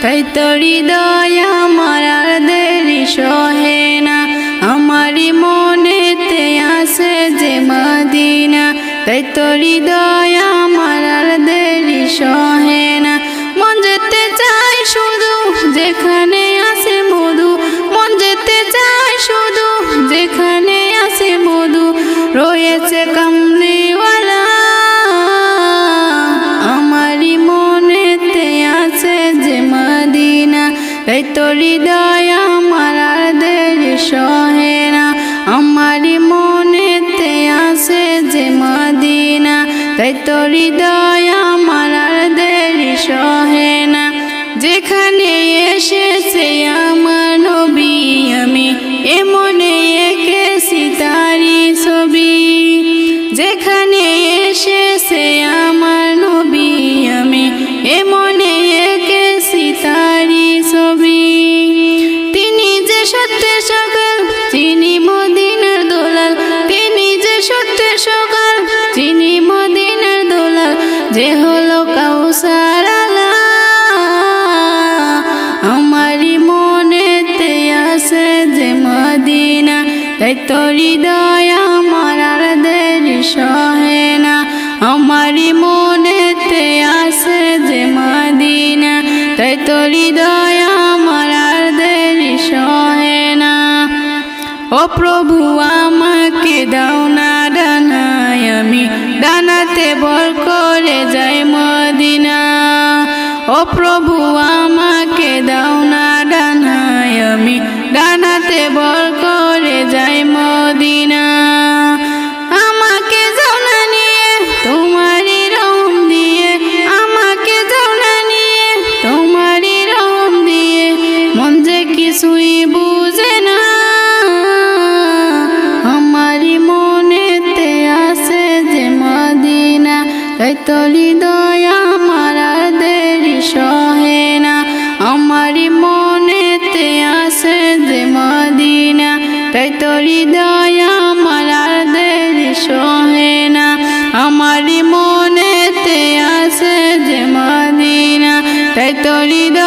তাই তো হৃদয় আমার আর দেরি সহে না। আমারই মনেতে আছে যে মদিনা, তাই তো হৃদয় আমার আর দেরি সহে না। মন যেতে চায় শুধু যেখানে আছে মধু, মন যেতে চায় শুধু যেখানে আছে মধু, রয়েছে কামলিওয়ালা। আমারই মনেতে আছে যে মদিনা, তাই তো হৃদয় আমার আর দেরি সহে না। আমারই মনেতে আছে যে মদিনা, তাই তো হৃদয় আমার আর দেরি সহে না। যেখানে এসেছে আমার নবী আমি এমনে এঁকেছি তারি ছবি, যেখানে এসেছে আমার নবী আমি এমনে এঁকেছি তারি ছবি। তিনি যে সত্যের সকাল তিনি মদিনার দোলাল, তিনি যে সত্যের সকাল তিনি মদিনার দোলাল, যে হলো কাউসার আলা। আমারই মনেতে আছে যে মদিনা, তাই তো হৃদয় আমার আর দেরি সহে না। আমারই মনেতে আছে যে মদিনা, তাই তো হৃদয় আমার আর দেরি সহে না। ও প্রভু আমাকে দাও না ডানায়, আমি ডানাতে ভর করে যাই মদিনা। ও প্রভু আমাকে দাও না ডানায়, আমি ডানাতে ভর করে যাই মদিনা। আমাকে যাও না নিয়ে তোমারই রহম দিয়ে, আমাকে যাও না নিয়ে তোমারই রহম দিয়ে, মন যে কিছুই বুঝে না। আমারই মনেতে আছে যে মদিনা, তাই তো হৃদয় আমার আর দেরি সহে না। আমারই মনেতে আছে যে মদিনা, তাই তো হৃদয় আমার আর দেরি সহে না। আমারই মনেতে আছে যে মদিনা, তাই তো হৃদয়